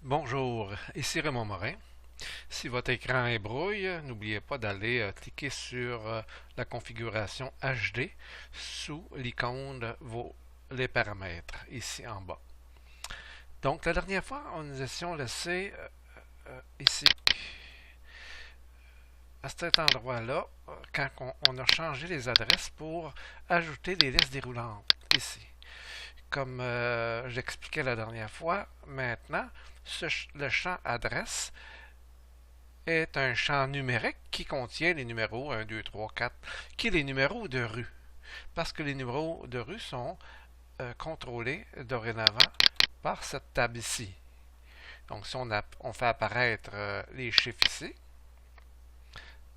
Bonjour, ici Raymond Morin. Si votre écran est brouille, n'oubliez pas d'aller cliquer sur la configuration HD sous l'icône les paramètres, ici en bas. Donc la dernière fois, nous étions laissés ici, à cet endroit-là, quand on a changé les adresses pour ajouter les listes déroulantes, ici. Comme j'expliquais la dernière fois, maintenant, le champ adresse est un champ numérique qui contient les numéros 1, 2, 3, 4, qui est les numéros de rue. Parce que les numéros de rue sont contrôlés dorénavant par cette table ici. Donc si on fait apparaître les chiffres ici,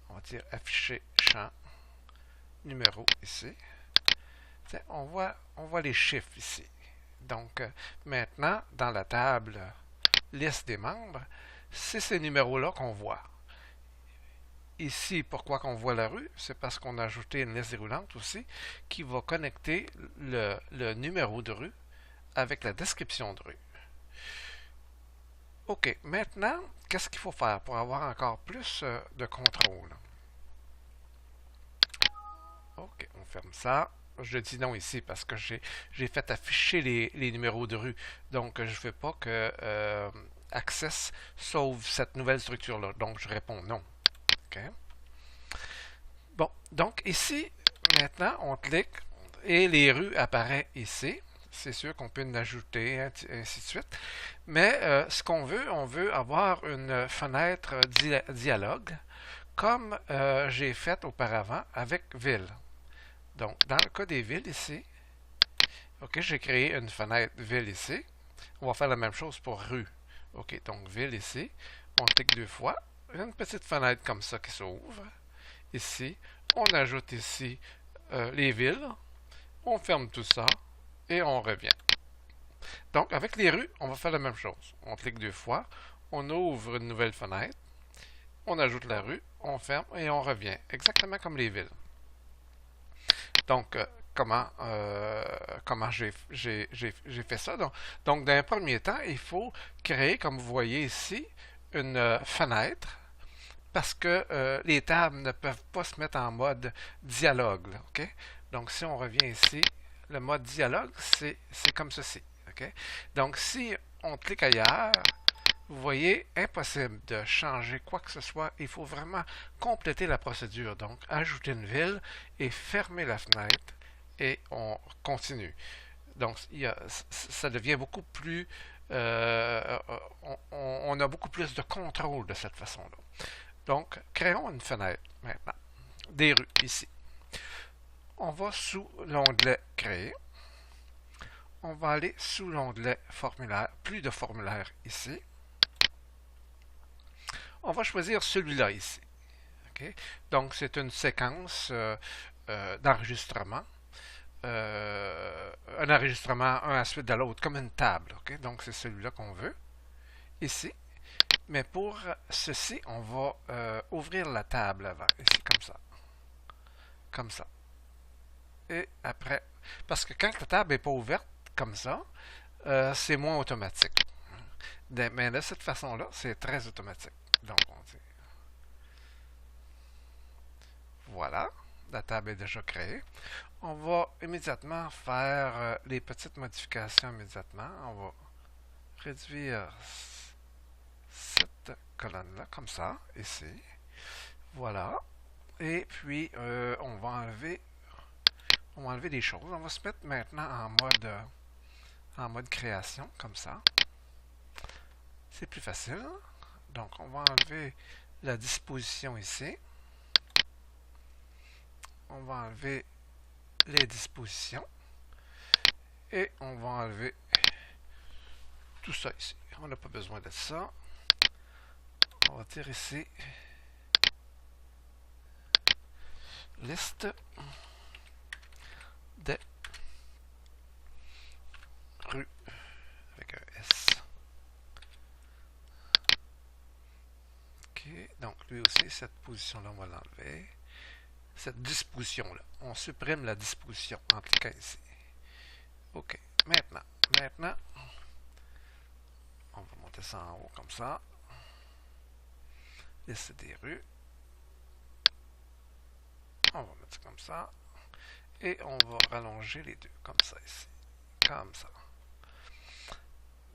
on va dire afficher champ numéro ici, on voit les chiffres ici. Donc maintenant, dans la table liste des membres, c'est ces numéros-là qu'on voit. Ici, pourquoi qu'on voit la rue? C'est parce qu'on a ajouté une liste déroulante aussi qui va connecter le numéro de rue avec la description de rue. OK, maintenant, qu'est-ce qu'il faut faire pour avoir encore plus de contrôle? OK, on ferme ça. Je dis non ici parce que j'ai fait afficher les numéros de rue. Donc, je ne veux pas que Access sauve cette nouvelle structure-là. Donc, je réponds non. OK. Bon, donc ici, maintenant, on clique et les rues apparaissent ici. C'est sûr qu'on peut en ajouter, ainsi de suite. Mais ce qu'on veut, on veut avoir une fenêtre dialogue, comme j'ai fait auparavant avec ville. Donc, dans le cas des villes ici, OK, j'ai créé une fenêtre ville ici. On va faire la même chose pour rue. OK, donc ville ici. On clique deux fois. Une petite fenêtre comme ça qui s'ouvre. Ici, on ajoute ici les villes. On ferme tout ça et on revient. Donc, avec les rues, on va faire la même chose. On clique deux fois. On ouvre une nouvelle fenêtre. On ajoute la rue. On ferme et on revient. Exactement comme les villes. Donc, comment j'ai fait ça? Donc, dans un premier temps, il faut créer, comme vous voyez ici, une fenêtre parce que les tables ne peuvent pas se mettre en mode dialogue. Là, OK? Donc, si on revient ici, le mode dialogue, c'est comme ceci. OK? Donc, si on clique ailleurs, vous voyez, impossible de changer quoi que ce soit. Il faut vraiment compléter la procédure. Donc, ajouter une ville et fermer la fenêtre et on continue. Donc, ça devient beaucoup plus... on a beaucoup plus de contrôle de cette façon-là. Donc, créons une fenêtre maintenant. Des rues, ici. On va sous l'onglet Créer. On va aller sous l'onglet Formulaire. Plus de formulaire ici. On va choisir celui-là ici. Okay? Donc, c'est une séquence d'enregistrement. Un enregistrement un à la suite de l'autre, comme une table. Okay? Donc, c'est celui-là qu'on veut. Ici. Mais pour ceci, on va ouvrir la table avant. Ici, comme ça. Comme ça. Et après, parce que quand la table n'est pas ouverte, comme ça, c'est moins automatique. Mais de cette façon-là, c'est très automatique. Donc, on dit voilà, la table est déjà créée. On va immédiatement faire les petites modifications immédiatement. On va réduire cette colonne-là, comme ça, ici. Voilà. Et puis, on va enlever des choses. On va se mettre maintenant en mode création, comme ça. C'est plus facile. Donc, on va enlever la disposition ici. On va enlever les dispositions. Et on va enlever tout ça ici. On n'a pas besoin de ça. On va dire ici liste des rues avec un S. OK. Donc, lui aussi, cette position-là, on va l'enlever. Cette disposition-là. On supprime la disposition en cliquant ici. OK. Maintenant, on va monter mettre ça en haut comme ça. Liste des rues. On va mettre ça comme ça. Et on va rallonger les deux, comme ça ici. Comme ça.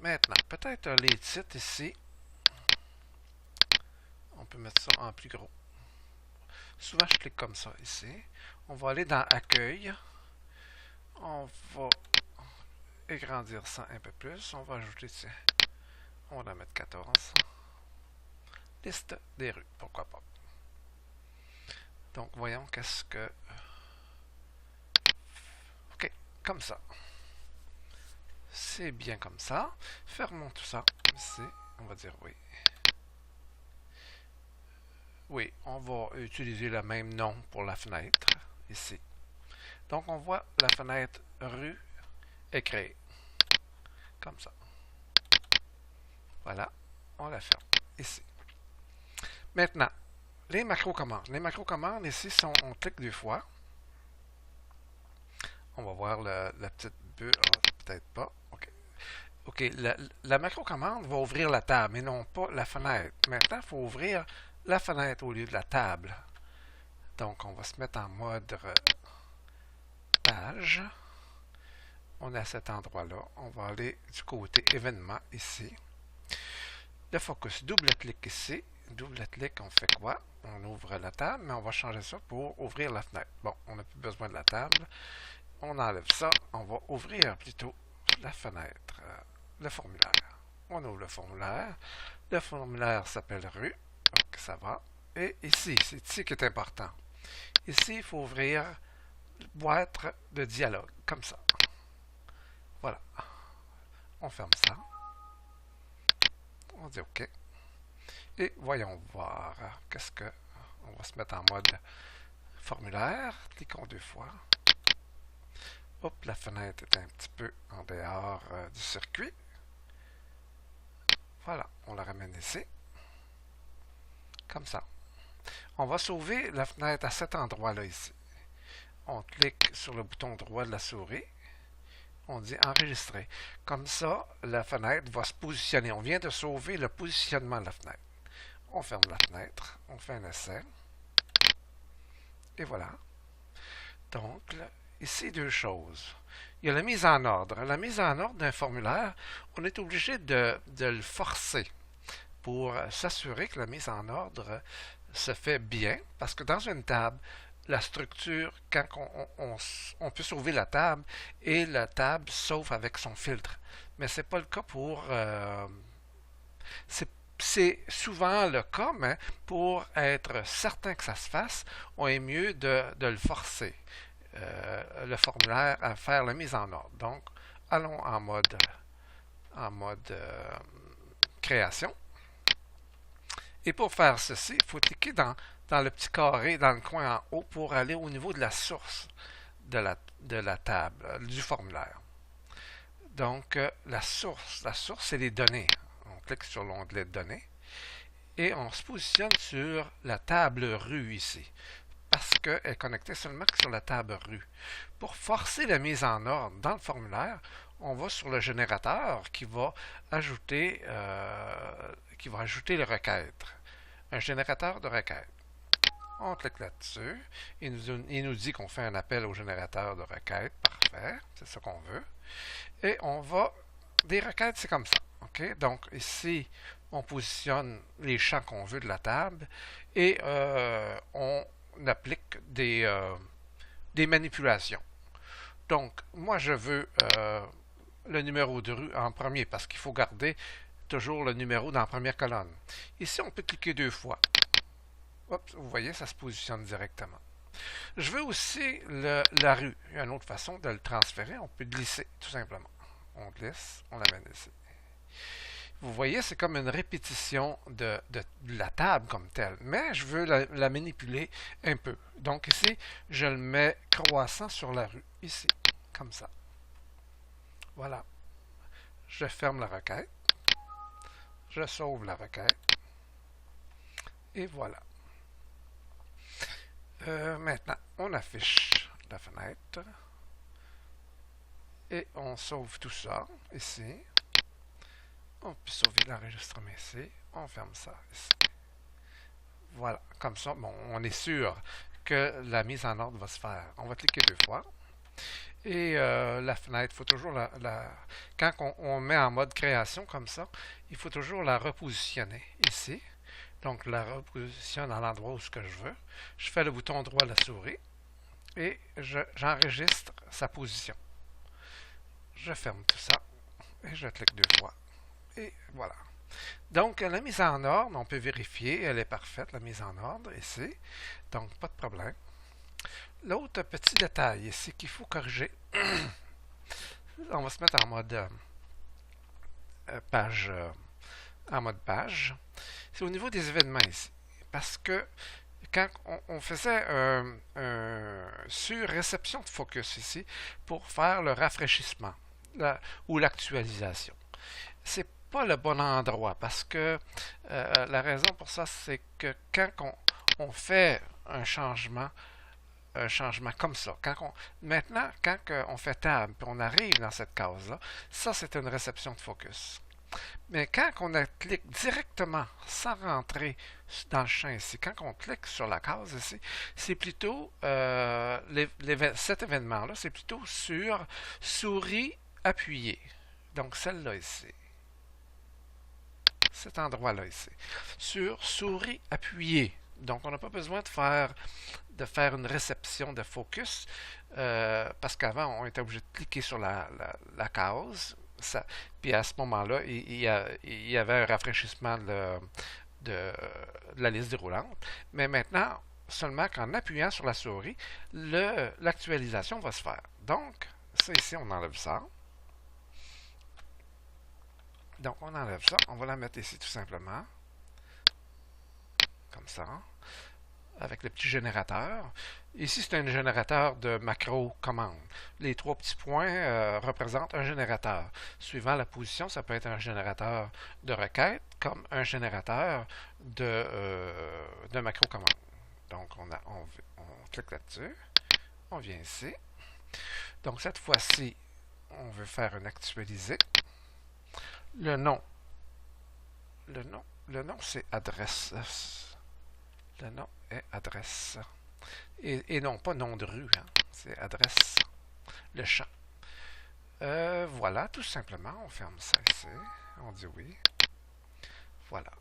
Maintenant, peut-être les titres ici. On peut mettre ça en plus gros. Souvent, je clique comme ça ici. On va aller dans Accueil. On va agrandir ça un peu plus. On va ajouter, tiens, on va en mettre 14. Liste des rues, pourquoi pas. Donc, voyons qu'est-ce que... OK, comme ça. C'est bien comme ça. Fermons tout ça. Ici, on va dire oui. Oui, on va utiliser le même nom pour la fenêtre, ici. Donc, on voit la fenêtre rue est créée. Comme ça. Voilà, on la ferme ici. Maintenant, les macro-commandes. Les macro-commandes ici sont, on clique deux fois. On va voir la petite bulle. Peut-être pas. OK. OK, la macro-commande va ouvrir la table et non pas la fenêtre. Maintenant, il faut ouvrir la fenêtre au lieu de la table. Donc, on va se mettre en mode page. On est à cet endroit-là. On va aller du côté événement ici. Le focus, double-clic ici. Double-clic, on fait quoi? On ouvre la table, mais on va changer ça pour ouvrir la fenêtre. Bon, on n'a plus besoin de la table. On enlève ça. On va ouvrir plutôt la fenêtre, le formulaire. On ouvre le formulaire. Le formulaire s'appelle rue. Donc, ça va. Et ici, c'est ici qui est important. Ici, il faut ouvrir boîte de dialogue, comme ça. Voilà. On ferme ça. On dit OK. Et voyons voir. Qu'est-ce que... On va se mettre en mode formulaire. Cliquons deux fois. Hop, la fenêtre est un petit peu en dehors du circuit. Voilà, on la ramène ici. Comme ça. On va sauver la fenêtre à cet endroit-là ici. On clique sur le bouton droit de la souris. On dit enregistrer. Comme ça, la fenêtre va se positionner. On vient de sauver le positionnement de la fenêtre. On ferme la fenêtre. On fait un essai. Et voilà. Donc, ici, deux choses. Il y a la mise en ordre. La mise en ordre d'un formulaire, on est obligé de le forcer pour s'assurer que la mise en ordre se fait bien. Parce que dans une table, la structure, quand on peut sauver la table, et la table sauve avec son filtre. Mais ce n'est pas le cas pour... c'est souvent le cas, mais pour être certain que ça se fasse, on est mieux de le forcer, le formulaire, à faire la mise en ordre. Donc, allons en mode création. Et pour faire ceci, il faut cliquer dans le petit carré dans le coin en haut pour aller au niveau de la source de la table, du formulaire. Donc, la source, c'est les données. On clique sur l'onglet données et on se positionne sur la table rue ici parce qu'elle est connectée seulement sur la table rue. Pour forcer la mise en ordre dans le formulaire, on va sur le générateur qui va ajouter les requêtes. Un générateur de requêtes. On clique là-dessus. Il nous dit qu'on fait un appel au générateur de requêtes. Parfait. C'est ce qu'on veut. Et on va... Des requêtes, c'est comme ça. OK? Donc, ici, on positionne les champs qu'on veut de la table et on applique des manipulations. Donc, moi, je veux le numéro de rue en premier parce qu'il faut garder toujours le numéro dans la première colonne. Ici, on peut cliquer deux fois. Oups, vous voyez, ça se positionne directement. Je veux aussi la rue. Il y a une autre façon de le transférer. On peut glisser, tout simplement. On glisse, on l'amène ici. Vous voyez, c'est comme une répétition de la table comme telle. Mais je veux la manipuler un peu. Donc ici, je le mets croissant sur la rue. Ici, comme ça. Voilà. Je ferme la requête. Je sauve la requête. Et voilà. Maintenant, on affiche la fenêtre. Et on sauve tout ça, ici. puis sauver l'enregistrement ici. On ferme ça ici. Voilà, comme ça, bon, on est sûr que la mise en ordre va se faire. On va cliquer 2 fois. Et la fenêtre, il faut toujours quand on met en mode création comme ça, il faut toujours la repositionner ici. Donc, je la repositionne à l'endroit où ce que je veux. Je fais le bouton droit de la souris et j'enregistre sa position. Je ferme tout ça et je clique 2 fois. Et voilà. Donc, la mise en ordre, on peut vérifier, elle est parfaite, la mise en ordre ici. Donc, pas de problème. L'autre petit détail ici qu'il faut corriger, on va se mettre en mode page, c'est au niveau des événements ici. Parce que quand on faisait sur réception de focus ici pour faire le rafraîchissement ou l'actualisation, c'est pas le bon endroit parce que la raison pour ça, c'est que quand on fait un changement comme ça. Maintenant, quand on fait Tab et on arrive dans cette case-là, ça, c'est une réception de focus. Mais quand on clique directement, sans rentrer dans le champ ici, quand on clique sur la case ici, c'est plutôt, cet événement-là, c'est plutôt sur souris appuyée. Donc, celle-là ici. Cet endroit-là ici. Sur souris appuyée. Donc, on n'a pas besoin de faire une réception de focus parce qu'avant, on était obligé de cliquer sur la case. Puis à ce moment-là, il y avait un rafraîchissement de la liste déroulante. Mais maintenant, seulement qu'en appuyant sur la souris, l'actualisation va se faire. Donc, ça ici, on enlève ça. Donc, on enlève ça. On va la mettre ici tout simplement. Comme ça. Avec le petit générateur. Ici, c'est un générateur de macro commande. Les 3 petits points représentent un générateur. Suivant la position, ça peut être un générateur de requête comme un générateur de macro commande. Donc, on clique là-dessus. On vient ici. Donc, cette fois-ci, on veut faire un actualisé. Le nom, c'est adresse. Le nom est adresse. Et non pas nom de rue, hein. C'est adresse. Le champ. Voilà, tout simplement, on ferme ça ici. On dit oui. Voilà.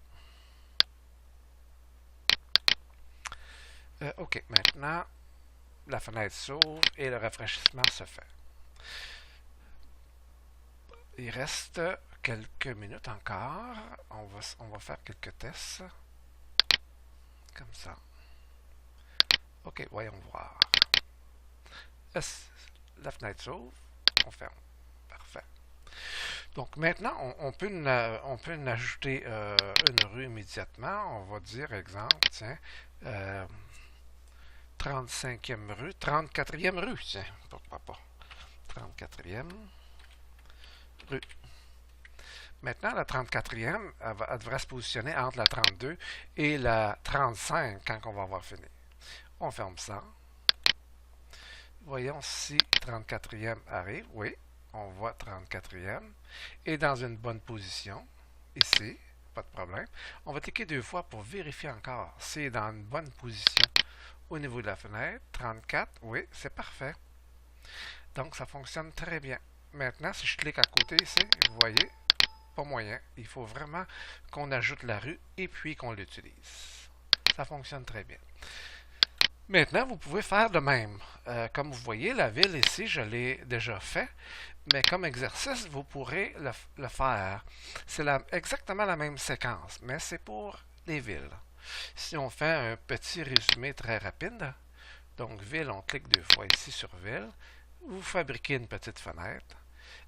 OK, maintenant, la fenêtre s'ouvre et le rafraîchissement se fait. Il reste quelques minutes encore. On va faire quelques tests. Comme ça. OK, voyons voir. La fenêtre s'ouvre. On ferme. Parfait. Donc maintenant, on peut en ajouter une rue immédiatement. On va dire, exemple, tiens, 35e rue, 34e rue, tiens, pourquoi pas. 34e rue. Maintenant, la 34e, elle devrait se positionner entre la 32 et la 35 quand on va avoir fini. On ferme ça. Voyons si 34e arrive. Oui, on voit 34e. Et dans une bonne position, ici, pas de problème. On va cliquer 2 fois pour vérifier encore si c'est dans une bonne position au niveau de la fenêtre. 34, oui, c'est parfait. Donc, ça fonctionne très bien. Maintenant, si je clique à côté ici, vous voyez, pas moyen. Il faut vraiment qu'on ajoute la rue et puis qu'on l'utilise. Ça fonctionne très bien. Maintenant, vous pouvez faire de même. Comme vous voyez, la ville ici, je l'ai déjà fait, mais comme exercice, vous pourrez le faire. C'est exactement la même séquence, mais c'est pour les villes. Si on fait un petit résumé très rapide, donc ville, on clique 2 fois ici sur ville, vous fabriquez une petite fenêtre,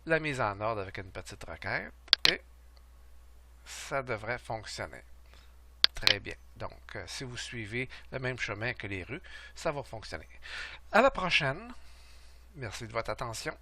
la mise en ordre avec une petite requête, et ça devrait fonctionner. Très bien. Donc, si vous suivez le même chemin que les rues, ça va fonctionner. À la prochaine. Merci de votre attention.